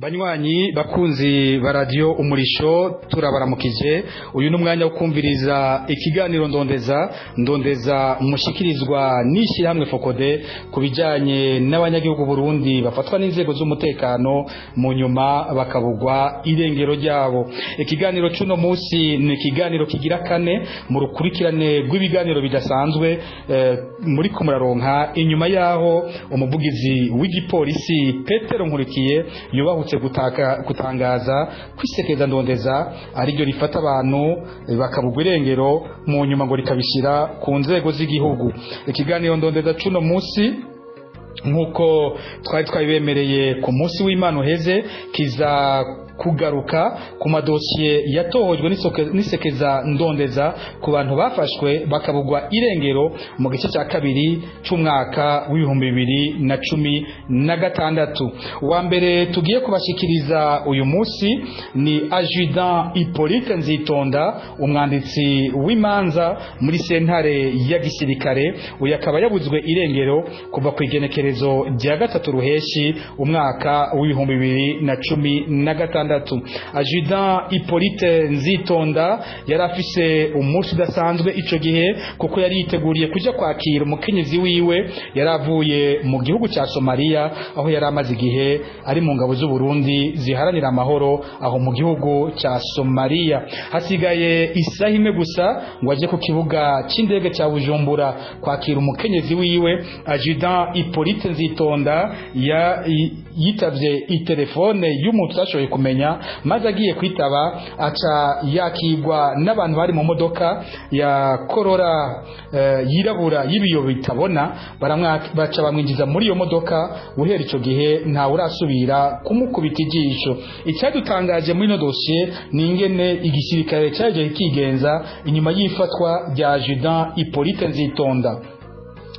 Banywanyi bakunzi ba radio Umurisho turabaramukije. Uyu numwanya wo kumviriza ikiganiro ndondeza mushikirizwa n'ishyirahamwe Fokode kubijanye n'abanyagihugu Burundi bafatwa n'inzego z'umutekano mu nyuma bakabugwa irengero ryabo. Ikiganiro cuno musi ni ikiganiro kigira kane mu rukurikirane rw'ibiganiro bidasanzwe muri kumuraronka inyuma yaho umuvugizi w'igipolisi Petero Nkurikiye yubahutse gutangaza kwisekeza ndondeza ari ryo rifata abantu bakabugwa irengero mu nyuma ngo rikabishira ku nzego z'igihugu. Ikiganiro ndondeza cuno musi nkuko twari twabibemereye ku munsi w'Imana uheze kiza kugaruka ku madosiye yatohojwe n'isekeza ndondeza ku bantu bafashwe bakabugwa irengero mu gice cya kabiri cy'umwaka w'2016. Wa mbere tugiye kubashikiriza uyu munsi ni Adjudant Hippolyte Nzitonda, umwanditsi w'imanza muri sentare ya gisirikare. Uyu akaba yabuzwe irengero kuva ku igenekerezo rya 3 ruheshi umwaka w'2016. Adjudant Hippolyte Nzitonda yarafise umunsi udasanzwe ico gihe kuko yari yiteguriye kuja kwakira umukenyezi wiwe yaravuye mu gihugu ca Somalia, aho yari amaze igihe ari mu ngabo z'u Burundi ziharanira amahoro aho mu gihugu ca Somalia. Hasigaye isaha imwe gusa ngo aje ku kibuga c'indege ca Bujumbura kwakira umukenyezi wiwe. Adjudant Hippolyte Nzitonda yitavye itelefone y'umuntu tashoboye kumenya, maze agiye kwitaba aca yakigwa n'abantu bari mu modoka ya Corolla yirabura y'ibiyo bitabona, baca bamwinjiza muri iyo modoka. Guhera ico gihe nta urasubira kumukubita ijisho. Icyadutangaje muri no dossier ni ingene igisirikare cyaje kigenza inyuma y'ifatwa rya Adjudant Hippolyte Nzitonda.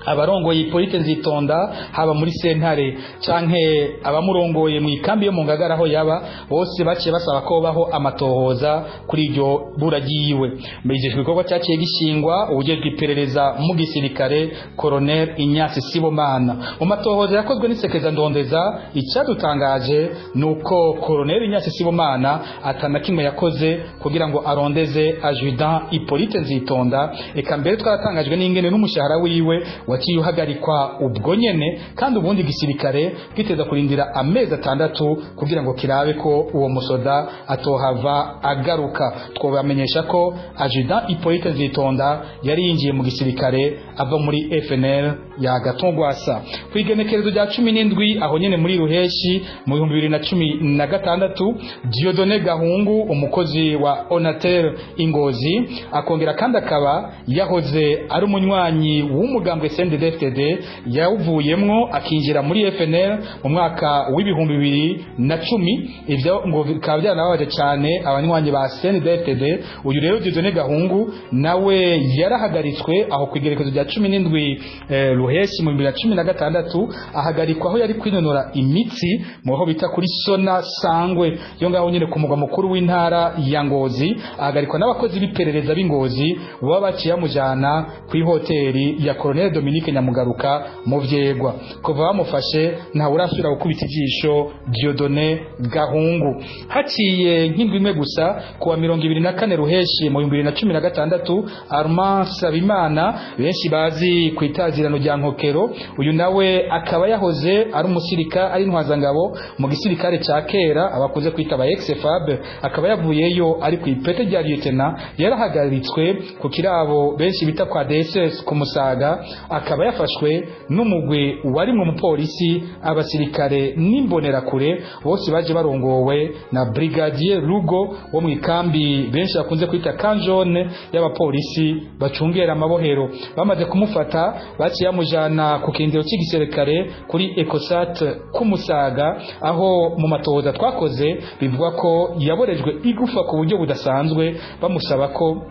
Abarongoye Hippolyte Nzitonda haba muri sentare canke abamurongoye mu ikambi yo mu Ngagara aho yaba, bose baciye basaba ko baho amatohoza kuri iryo buragiwe. Mbije ibikorwa cyaciye gishingwa ubujejwe iperereza mu gisirikare Colonel Ignace Sibomana. Mu matohoza yakozwe n'isekeza ndondeza, icyadutangaje nuko Colonel Ignace Sibomana atanakimwe yakoze kugira ngo arondeze Adjudant Hippolyte Nzitonda. Eka mbere twaratangajwe n'ingene n'umushahara wiwe waciye uhagarikwa ubwo nyene, kandi ubundi gisirikare giteza kurindira amezi 6 kugira ngo kirabe ko uwo musoda atohava agaruka. Twobamenyesha ko Adjudant Hippolyte Nzitonda yari yinjiye mu gisirikare ava muri FNL ya Gatongwasa kwigenekerezo rya 17 aho nyene muri ruheshi mu 2016. Dieudonné Gahungu, umukozi wa Onatel Ingozi, akongera kandi akaba yahoze ari umunywanyi w'umugambwe CNDD-FDD, yawuvuyemwo akinjira muri FNL mu mwaka w'2010. Ivyo ngo bikaba byanababaje cyane abanywanyi ba CNDD-FDD. Uyu rero Dieudonné Gahungu nawe yarahagaritswe aho kwigerekezo rya 17 ruheshi mu 2016, ahagarikwa aho yari kwinonora imitsi mu ho bita kuri Sona Sangwe yo ngaho nyine ku mugwa mukuru w'intara ya Ngozi. Ahagarikwa n'abakozi b'iperereza b'Ingozi baba baciye amujana ku hoteli ya Colonel Dominique Nyamugaruka mu Vyegwa. Kuva bamufashe nta urasubira gukubita ijisho Dieudonné Gahungu. Haciye nk'indwimwe gusa kuwa 24 ruheshi mu 2016, Armand Sabimana benshi bazi kwitazirano rya Nkokero, uyu nawe akaba yahoze ari umusirika ari ntwazangabo mu gisirikare ca kera abakuze kwitaba ex-FAB, akaba yavuyeyo ari ku ipete rya lieutenant. Yarahagaritswe ku kirabo benshi bita kwa DSS ku Musaga, akaba yafashwe n'umugwi wari mu mupolisi, abasirikare n'imbonerakure bose baje barongowe na Brigadier Rugo wo mu ikambi benshi bakunze kwita Kanjone y'abapolisi bacungera amabohero. Bamaze kumufata baciye yamujana ku kindiro cy'igisirikare kuri Ecosat ku Musaga, aho mu matohoza twakoze bivuga ko yaborejwe igufa ku buryo budasanzwe, bamusaba ko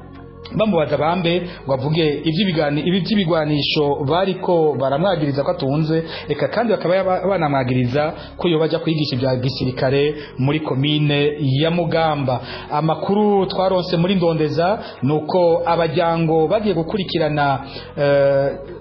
bamubaza bambe ngo avuge iby'ibigwanisho bariko baramwagiriza ko atunze. Eka kandi bakaba banamwagiriza ko yo baja kwigisha ibya gisirikare muri komine ya Mugamba. Amakuru twaronse muri ndondeza nuko abajyango bagiye gukurikirana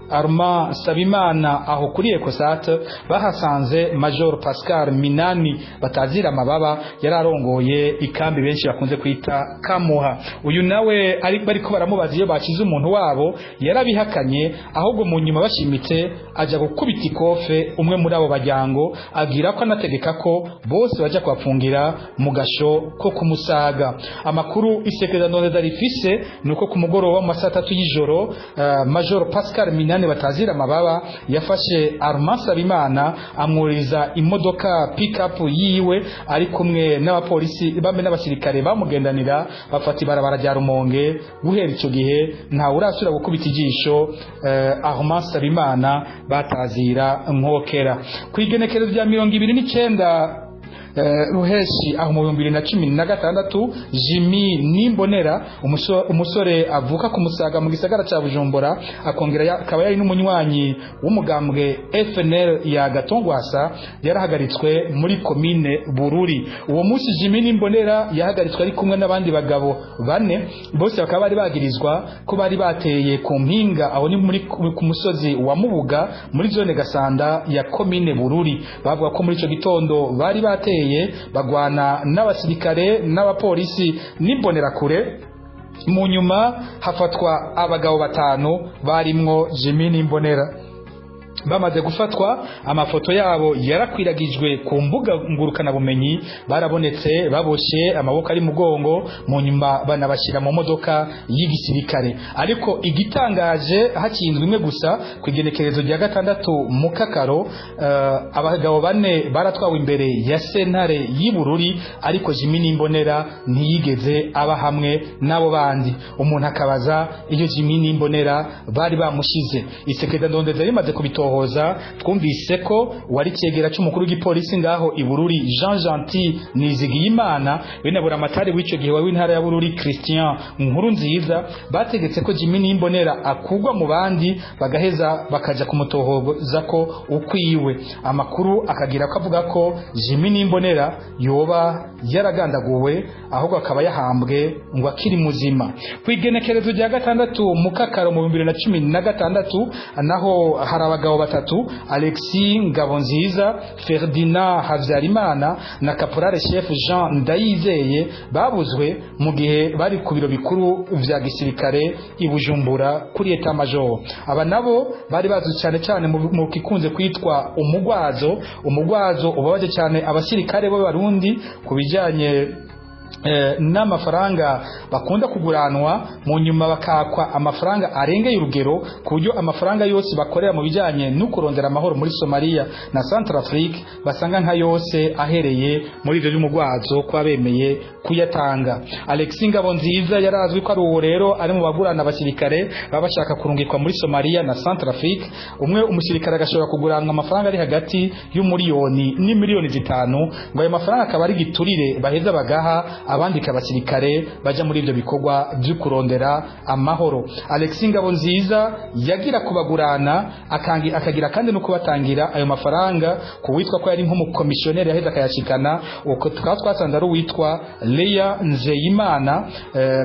Armand Sabimana aho kuri Ecosat bahasanze Major Pascal Minani batazira amababa yararongoye ikambi benshi bakunze kwita Kamuha. Uyu nawe ari bariko baramubaza iyo bakize umuntu wabo yarabihakanye, ahubwo mu nyuma bashimitse aja gukubita ikofe umwe muri abo bajyango agira ko anategeka ko bose baja kwafungira mu gasho ko kumusaga. Amakuru isekeza none rifise nuko ku mugoroba mu saa 3 y'ijoro Major Pascal Minani batazira amababa yafashe Armand Sabimana amwuriza imodoka pick-up yiwe ari kumwe n'abapolisi bamwe n'abasirikare bamugendanira bafata ibarabara rya Rumonge. Guhera ico gihe nta urasura gukubita ijisho Armand Sabimana batazira nkokera. Kwigenekerezo rya 29 Ruheshi aho mu 2016 Jimmy Nimbonera umusore avuka ku Musaga mu gisagara ca Bujumbura akongera akaba yari n'umunywanyi w'umugambwe FNL ya Gatongwasa yarahagaritswe muri commune Bururi. Uwo munsi Jimmy Nimbonera yahagaritswe ari kumwe n'abandi bagabo bane, bose bakaba bari bagirizwa ko bari bateye ku mpinga aho ni muri ku musozi wa Mubuga muri zone Gasanda ya commune Bururi. Bavuga ko muri ico gitondo bari bateye bagwana n'abasirikare n'abapolisi n'imbonera kure. Mu nyuma hafatwa abagabo batanu barimwo Jimmy Nimbonera. Bamaze gufatwa amafoto yabo yarakwiragijwe ku mbuga ngurukana bumenyi, barabonetse baboshe amaboko ari mugongo, mu nyuma banabashira mu modoka y'igisirikare. Ariko igitangaje hakinzwe imwe gusa kwigenekerezo rya 6 mu Kakaro, abagabo bane baratwawe imbere ya sentare y'Ibururi, ariko Jimmy Nimbonera ntiyigeze aba hamwe nabo bandi. Umuntu akabaza iyo Jimmy Nimbonera bari bamushize. Isekeza ndondeza rimaze kubitohoza twumvise ko wari cyegera cy'umukuru w'igipolisi ngaho Ibururi Jean Gentil Nizigiyimana benabura amatari w'ico gihe w'intara ya Bururi Christian Nkuru Nziza bategetse ko Jimmy Nimbonera akugwa mu bandi bagaheza bakaja kumutohoza ko ukwiwe. Amakuru akagira ko avuga ko Jimmy Nimbonera yoba yaragandaguwe ahubwo akaba yahambwe ngo akiri muzima. Kwigenekerezo rya 6 mu Kakaro mu 2016 naho hari abagabo batatu Alexis Ngabonziza, Ferdinand Havyarimana na Caporal Chef Jean Ndayizeye babuzwe mu gihe bari ku biro bikuru vya gisirikare i Bujumbura kuri Etat Major. Aba nabo bari bazwi cyane cyane mu kikunze kwitwa umugwazo ubabaje cyane abasirikare bo Barundi kubijanye n'amafaranga bakunda kuguranwa, mu nyuma bakakwa amafaranga arengeye urugero ku buryo amafaranga yose bakorera mu bijanye no kurondera amahoro muri Somalia na Centrafrique basanga nka yose ahereye muri ivyo by'umugwazo kwa bemeye kuyatanga. Alexis Ngabonziza yarazwi ko ari uwo rero ari mu bagurana abasirikare babashaka kurungikwa muri Somalia na Centrafrique. Umwe umusirikare agashobora kuguranwa amafaranga ari hagati y'umuriyoni n'imiliyoni 5, ngo ayo mafaranga akaba ari giturire baheza bagaha abandi kabasirikare baja muri ivyo bikorwa byo kurondera amahoro. Alexis Ngabonziza yagira kubagurana akagira kandi no kubatangira ayo mafaranga kuwitwa ko yari nk'umukomissionnaire yaheza akayashikana. Uko twasanze ari uwitwa Leya Nzeyimana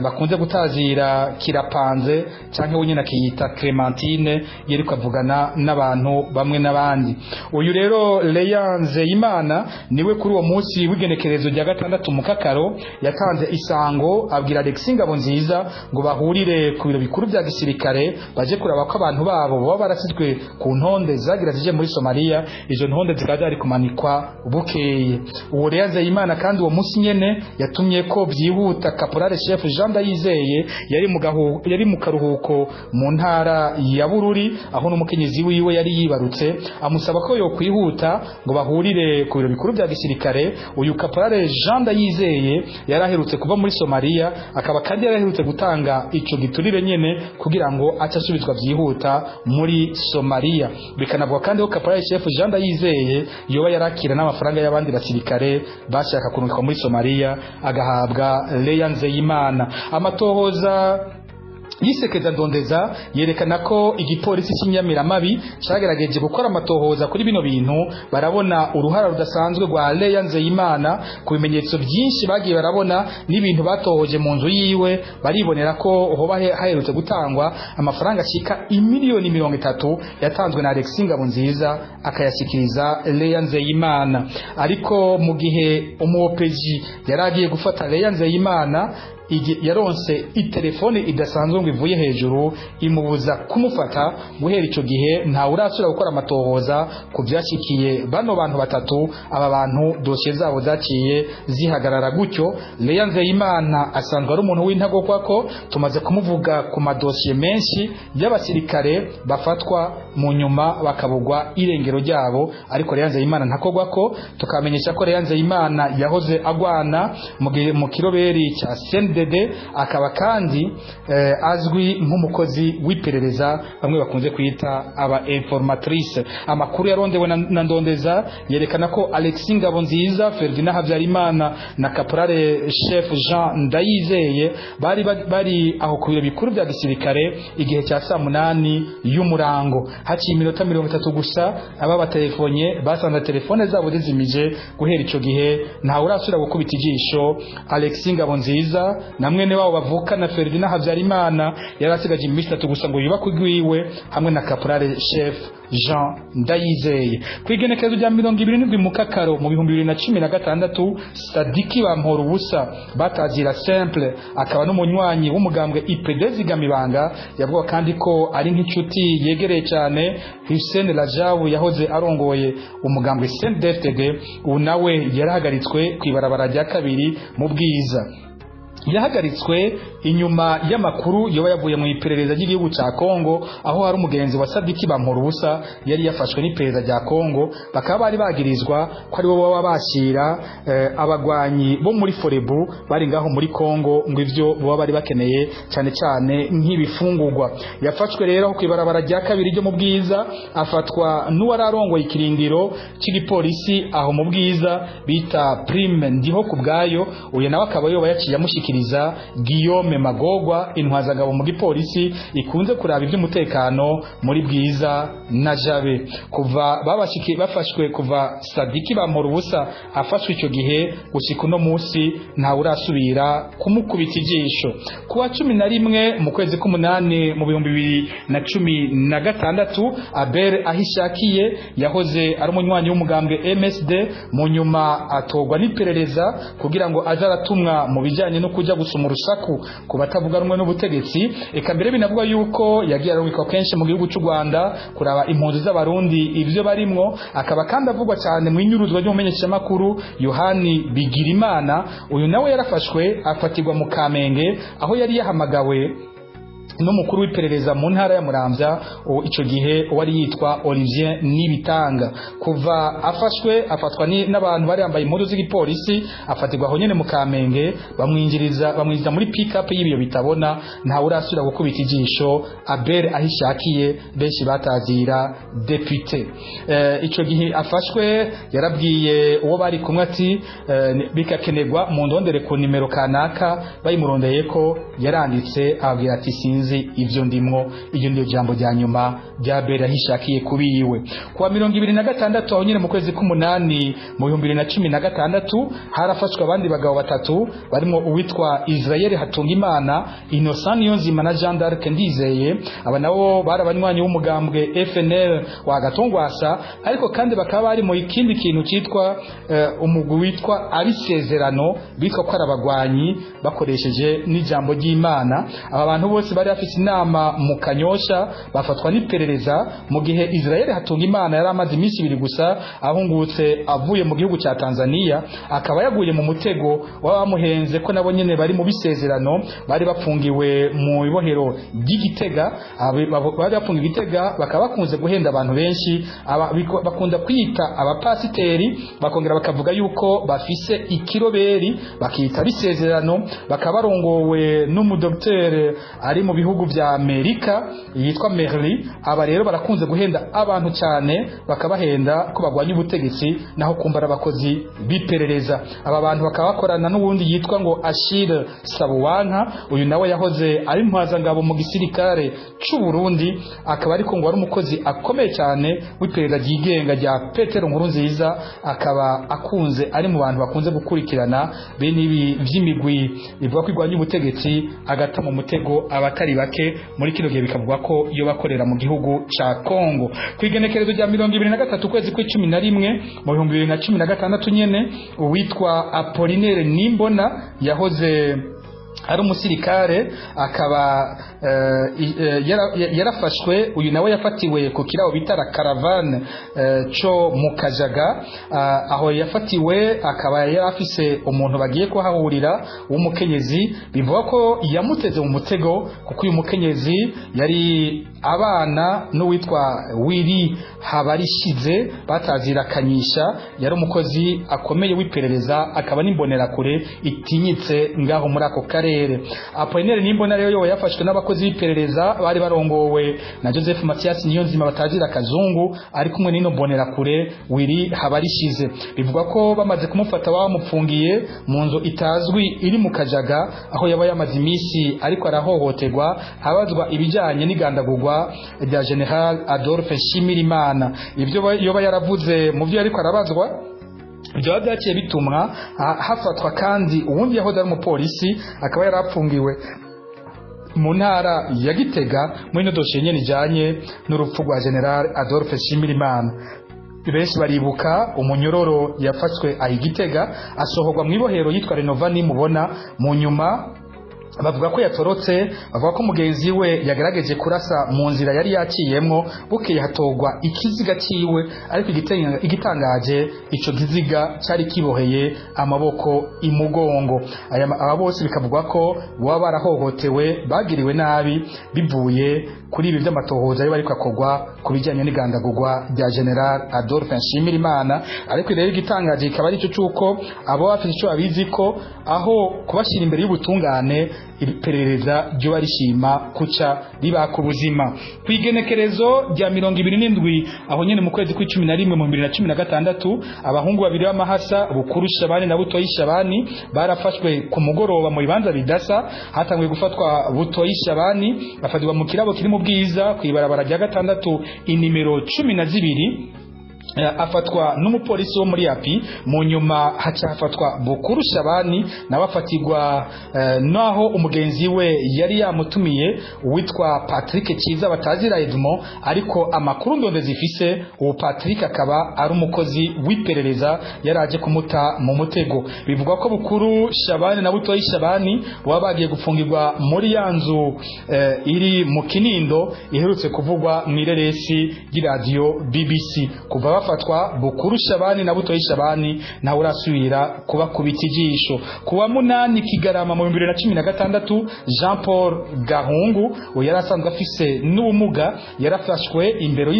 bakunze gutazira Kirapanze canke wenyine akiyita Clementine, yari kwavugana n'abantu bamwe n'abandi. Uyu rero Leya Nzeyimana niwe kuri uwo munsi w'igenekerezo rya 6 mu Kakaro yatanze isango abwira Alexis Ngabonziza ngo bahurire ku biro bikuru bya gisirikare baje kuraba ko abantu babo baba barasizwe ku ntonde zagira zije muri Somalia. Izo ntonde zikaza ari kumanikwa bukeye. Uwo Leya Nzeyimana kandi uwo munsi nyene yatumye ko byihuta Caporal Chef Jean Ndayizeye yari mu karuhuko mu ntara ya Bururi, aho n'umukenyezi wiwe yari yibarutse, amusaba ko yo kwihuta ngo bahurire ku biro bikuru bya gisirikare. Uyu Caporal Jean Ndayizeye yaraherutse kuva muri Somalia, akaba kandi yaraherutse gutanga ico giturire nyene kugira ngo acasubizwa byihuta muri Somalia. Bikanavuga kandi ko Caporal Chef Jean Ndayizeye yoba yarakira n'amafaranga y'abandi basirikare bashaka kurungikwa muri Somalia agahabwa Leya Nzeyimana. Amatohoza yisekeza ndondeza yerekana ko igipolisi cy'Inyamiramabi cyagerageje gukora amatohoza kuri bino bintu barabona uruhara rudasanzwe rwa Leya Nzeyimana ku bimenyetso byinshi bagiye barabona n'ibintu batohoje mu nzu yiwe baribonera ko hoba haherutse gutangwa amafaranga ashika imiliyoni 30 yatanzwe na Alexis Ngabonziza akayashikiriza Leya Nzeyimana. Ariko mu gihe umuopeji yaragiye gufata Leya Nzeyimana yaronse itelefone idasanzwe ngo ivuye hejuru imubuza kumufata. Guhera ico gihe nta urasura gukora amatohoza ku byashikiye bano bantu batatu. Aba bantu dosiye zabo zaciye zihagarara gutyo. Leya Nzeyimana asanzwe ari umuntu w'intagokwa ko tumaze kumuvuga ku madosiye menshi y'abasirikare bafatwa mu nyuma bakabugwa irengero ryabo, ariko Leya Nzeyimana ntakogwa ko. Tukamenyesha ko Leya Nzeyimana yahoze agwana mu kiroberi cya CNDD, akaba kandi azwi nk'umukozi w'iperereza bamwe bakunze kwita aba informatrice. Amakuru yarondewe na ndondeza yerekana ko Alexis Ngabonziza, Ferdinand Habyarimana na Caporale Chef Jean Ndayizeye bari aho ku biro bikuru bya gisirikare igihe cya 8 y'umurango. Haciye iminota 30 gusa aba batelefonye basanze telefone zabo zizimije. Guhera ico gihe nta urasubira gukubita ijisho Alexis Ngabonziza na mwene wabo bavuka na Ferdinand Habyarimana yarasigaje iminsi 3 gusa ngo yubakugwiwe hamwe na Caporale Chef Jean Ndayizeye. Kwigenekezo rya 27 mu Kakaro mu 2016 Sadiki Bampora Ubusa batazira Simple akaba n'umunywanyi w'umugambwe IPD Zigamibanga yavuga kandi ko ari nk'inshuti yegereye cyane Hussein Rajabu yahoze arongoye umugambwe CNDD-FDD. ubu nawe yarahagaritswe kwibarabara rya kabiri mu Bwiza. Yahagaritswe inyuma y'amakuru yoba yavuye mu iperereza ry'igihugu ca Kongo, aho hari umugenzi wa Sadiki Bampora Ubusa yari yafashwe n'iperereza rya Kongo. Bakaba bari bagirizwa ko ari bo baba bashira abagwanyi bo muri Forebu bari ngaho muri Kongo ngo ivyo baba bari bakeneye cyane cyane nk'ibifungurwa. Yafashwe rero kwibarabara rya kabiri ryo mu Bwiza, afatwa n'uwararongoye ikirindiro cy'igipolisi aho mu Bwiza bita Prime Ndiho kubgayo. Uye nawe akaba yoba yaciye amushikira Guillaume Magogwa, intwazagabo mu gipolisi ikunze kuraba iby'umutekano muri Bwiza na Jabe. Kuva bafashwe kuva Sadiki Bampora Ubusa afashwe icyo gihe gushika no munsi nta urasubira kumukubita ijisho. Kuwa 11 mu kwezi k'umunani mu 2016 Abel Ahishakiye yahoze ari umunywanyi w'umugambwe MSD mu nyuma atogwa n'iperereza kugira ngo azaratumwa mu bijyanye no kujya gusoma urusaku ku batavuga rumwe n'ubutegetsi. Eka mbere binavuga yuko yagiye arubikwa kenshi mu gihugu cy'u Rwanda kuraba impunzi z'abarundi ivyo barimwo. Akaba kandi avugwa cyane mu inyuruzwa ry'umumenyeshamakuru Yohani Bigirimana. Uyu nawe yarafashwe afatirwa mu Kamenge aho yari yahamagawe n'umukuru w'iperereza mu ntara ya Muramvya ico gihe wari yitwa Olivier Nibitanga. Kuva afashwe afatwa n'abantu bari yambaye impuzu z'igipolisi, afatirwa aho nyene mu Kamenge, bamwinjiza muri pick up y'ibiyo bitabona. nta urasubira gukubita ijisho Abel Ahishakiye benshi batazira député. Ico gihe afashwe yarabwiye uwo bari kumwe ati bikakenegwa mu ndondere ku nimero kanaka, bayimurondeye ko yaranditse abwira ati sinzi ivyo ndimwo. Iyo ndio jambo rya nyuma rya Bera Hishakiye kubiwe. Kuwa 2026 aho nyine mu kwezi k'umunani mu 2016 harafashwe abandi bagabo batatu barimo uwitwa Israel Hatungimana, Innocent Niyonzima na Jean d'Arc Ndizeye. Aba nabo barabanywanyi w'umugambwe FNL wa Gatongwasa, ariko kandi bakaba bari mu ikindi kintu cyitwa umugwi witwa abisezerano, bitwa ko arabagwanyi bakoresheje n'ijambo ry'Imana. Aba bantu bose bari afite inama mu Kanyosha bafatwa n'iperereza mu gihe Israel Hatungimana yari amaze iminsi 2 gusa ahungutse avuye mu gihugu cya Tanzania, akaba yaguye mu mutego wabamuhenze ko nabo nyene bari mu bisezerano. Bari bafungiwe mu ibohero ry'Igitega, bari bafungiwe Igitega, bakaba bakunze guhenda abantu benshi, bakunda kwita abapasiteri, bakongera bakavuga yuko bafise ikiroberi bakita bisezerano. Bakaba barongowe n'umudoktere ari mu bihugu vya Amerika yitwa Merli. Aba rero barakunze guhenda abantu cyane, bakabahenda ko bagwanya ubutegetsi naho kumbara abakozi biperereza. Aba bantu bakaba bakorana n'ubundi yitwa ngo Achille Sabuwanka. Uyu nawe yahoze ari mpwazangabo mu gisirikare c'u Burundi, akaba ariko ngo ari umukozi akomeye cyane w'iperereza ryigenga rya Petero Nkurunziza, akaba akunze ari mu bantu bakunze gukurikirana bene ibi vy'imigwi ivuga ko igwanya ubutegetsi agata mu mutego abatari bake. Muri kino gihe bikavuga ko iyo bakorera mu gihugu ca Kongo. Kwigenekerezo rya 2023 kwezi kwa 11 mu 2016 nyene, uwitwa Apollinaire Nimbona yahoze ari umusirikare, akaba yarafashwe. Uyu nawe yafatiwe ku kirao bitara Caravane co mu Kajaga. Aho yafatiwe akaba yarafise umuntu bagiye kuhahurira w'umukenyezi, bivuga ko yamuteze mu mutego kuko uyu mukenyezi yari abana n'uwitwa Willy Habarishize batazirakanyisha. Yari umukozi akomeye w'iperereza, akaba n'imbonera kure itinyitse ngaho muri ako karere. Apollinaire Nimbona rero yafashwe n'abakozi b'iperereza bari barongowe na Joseph Mathias Niyonzima batazira Kazungu, ari kumwe n'ino mbonera kure Willy Habarishize. Bivuga ko bamaze kumufata bamupfungiye mu nzu itazwi iri mu Kajaga, aho yaba yamaze imisi ariko arahohoterwa, habazwa ibijanye n'igandagurwa rya General Adolphe Nshimirimana. Ibyo yoba yaravuze mu byo ariko arabazwa byo byaciye bitumwa hafatwa kandi uwundi yahoze ari umupolisi, akaba yarapfungiwe mu ntara ya Gitega muri no dosiye nyene ijanye n'urupfu rwa General Adolphe Nshimirimana. Benshi baribuka umunyororo yafashwe ahi Gitega, asohorwa mu ibohero yitwa Renova Nimubona. Mu nyuma bavuga ko yatorotse, bavuga ko mugenzi we yagerageje kurasa mu nzira yari yakiyemwo, bukeye hatogwa ikiziga ciwe, ariko igitangaje ico kiziga cyari kiboheye amaboko imugongo. Aba bose bikavuga ko baba barahohotewe, bagiriwe nabi bivuye kuri ibi by'amatohoza bari kwakogwa kubijyanye n'igandagurwa rya General Adolphe Nshimirimana. Ariko rero igitangaje kikaba ari cyo cyuko abo bafite icyo abizi ko aho kubashira imbere y'ubutungane iperereza ryo barishima kuca ribaka ubuzima. Kwigenekerezo rya 27 aho nyene mu kwezi kwa 11 mu 2016 abahungu babiri b'amahasa Bukuru Shabani na Butoyi Shabani barafashwe ku mugoroba mu bibanza bidasa. Hatangiye gufatwa Butoyi Shabani bafadirwa mu kirabo kiri mu Bwiza kwibarabara rya 6 inimero 12, afatwa n'umupolisi wo muri Api. Mu nyuma haca hafatwa Bukuru Shabani nabafatirwa naho umugenzi we yari yamutumiye witwa Patrick Kiza batazira Edmond, ariko amakuru ndonde zifise uwo Patrick akaba ari umukozi w'iperereza yaraje kumuta mu mutego. Bivuga ko Bukuru Shabani na Butoyi Shabani wabagiye gufungirwa muri yanzu iri mu Kinindo iherutse kuvugwa mu ireresi y'iradio BBC. Kuva bafatwa Bukuru Shabani na Butoyi Shabani na urasubira kuba kubita ijisho. Kuwa 8 Kigarama mu 2016 Jean Paul Gahungu yarasanzwe afise n'ubumuga yarafashwe imbere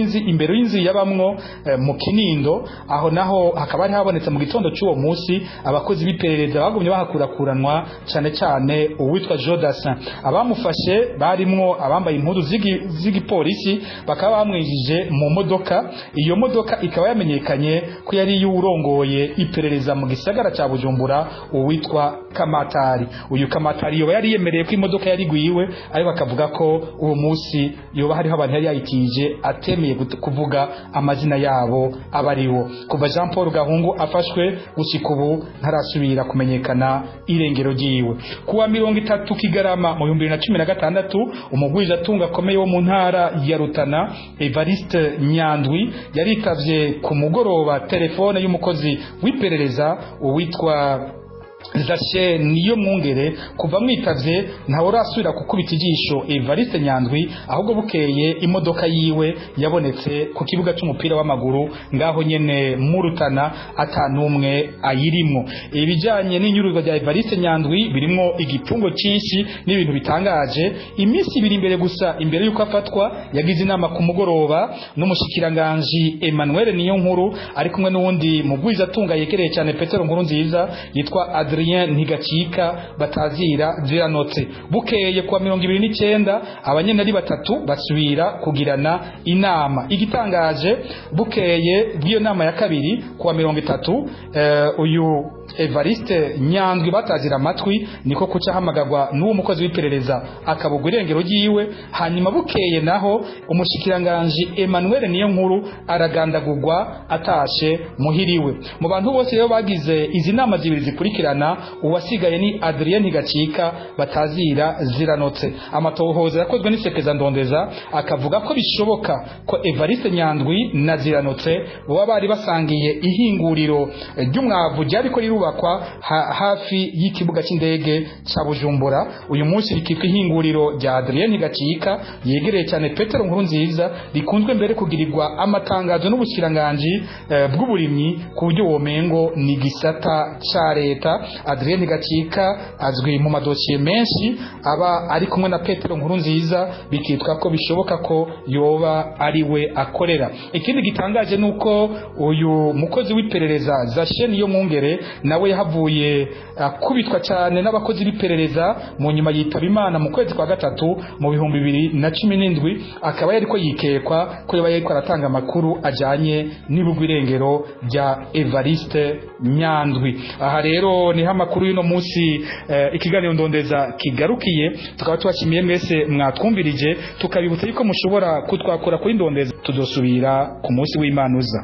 y'inzu yabamwo mu Kinindo. Aho naho hakaba ari habonetse mu gitondo cy'uwo munsi abakozi b'iperereza bagumye bahakurakuranwa cyane cyane uwitwa Jodasin. Abamufashe barimwo abambaye impuzu z'igipolisi, bakaba bamwijije mu modoka. Iyo modoka ikaba yamenyekanye ko yari y'urongoye iperereza mu gisagara ca Bujumbura uwitwa Kamatari. Uyu Kamatari yoba yari yemereye ko imodoka yari gwiwe, ariko bakavuga ko uwo munsi yoba hariho abantu yari yayitije atemeye kuvuga amazina yabo abariwo. Kuva Jean Paul Gahungu afashwe gushika ubu ntarasubira kumenyekana irengero ryiwe. Kuwa 30 Kigarama mu 2016 umugwiza tunga akomeye wo mu ntara ya Rutana Evariste Nyandwi yaritavye ku mugoroba telefone y'umukozi w'iperereza uwitwa Zashe niyo mwungere. Kuva mwitavye ntawe urasubira kukubita ijisho Evariste Nyandwi, ahubwo bukeye imodoka yiwe yabonetse ku kibuga cy'umupira w'amaguru ngaho nyene mu Rutana atanumwe ayirimwo. Ibijanye n'inyuruzwa rya Evariste Nyandwi birimo igipfungo cyinshi n'ibintu bitangaje. Iminsi ibiri imbere gusa imbere yuko afatwa yagize inama ku mugoroba n'umushikiranganje Emmanuel Niyonkuru ari kumwe n'uwundi mugwiza tunga yegereye cyane Petero Nkurunziza yitwa Adrien Ntigacika batazira ziranotse. Bukeye kwa 29 abanyenari batatu basubira kugirana inama. Igitangaje bukeye bw'iyo nama ya kabiri kwa 30 uyu Evariste Nyandwi batazira amatwi niko kuca hamagagwa n'uwo mukozi w'iperereza akabugwa irengero ryiwe. Hanyuma bukeye naho umushikiranganje Emmanuel Niyonkuru aragandagurwa atashe muhiriwe. Mu bantu bose rero bagize izi nama zibiri zikurikirana uwasigaye ni Adrien Ntigacika batazira ziranotse. Amatohoza yakozwe n'isekeza ndondeza akavuga ko bishoboka ko Evariste Nyandwi na ziranotse baba bari basangiye ihinguriro ry'umwavu ryariko rirubakwa hafi y'ikibuga cy'indege ca Bujumbura. Uyu munsi rikitwa ihinguriro rya Adrien Ntigacika yegereye cyane Petero Nkurunziza, rikunzwe mbere kugirirwa amatangazo n'ubushiranganje bw'uburimyi ku buryo womengo ni gisata ca leta. Adrien Ntigacika azwi mu madosiye menshi aba ari kumwe na Petero Nkurunziza, bikitwa ko bishoboka ko yoba ari we akorera. Ikindi gitangaje nuko uyu mukozi w'iperereza Zasheni yo Mwungere nawe yahavuye kubitwa cyane n'abakozi b'iperereza mu nyuma yitaba Imana mu kwezi kwa gatatu mu 2017. Akaba yariko yikekwa ko yaba yariko aratanga amakuru ajanye n'ibugwirengero rya Evariste Nyandwi. Aha rero ni amakuru y'ino munsi ikiganiro ndondeza kigarukiye. Tukaba tubashimiye mwese mwatwumvirije, tukabibutsa yuko mushobora kutwakora kuri ndondeza. Tuzosubira ku munsi w'Imanuza.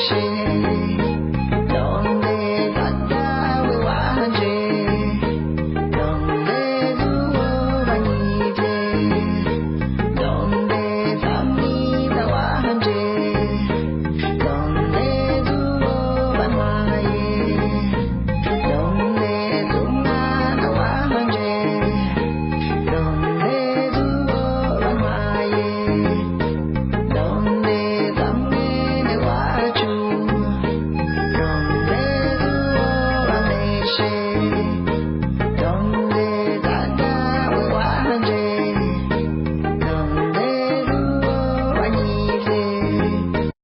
She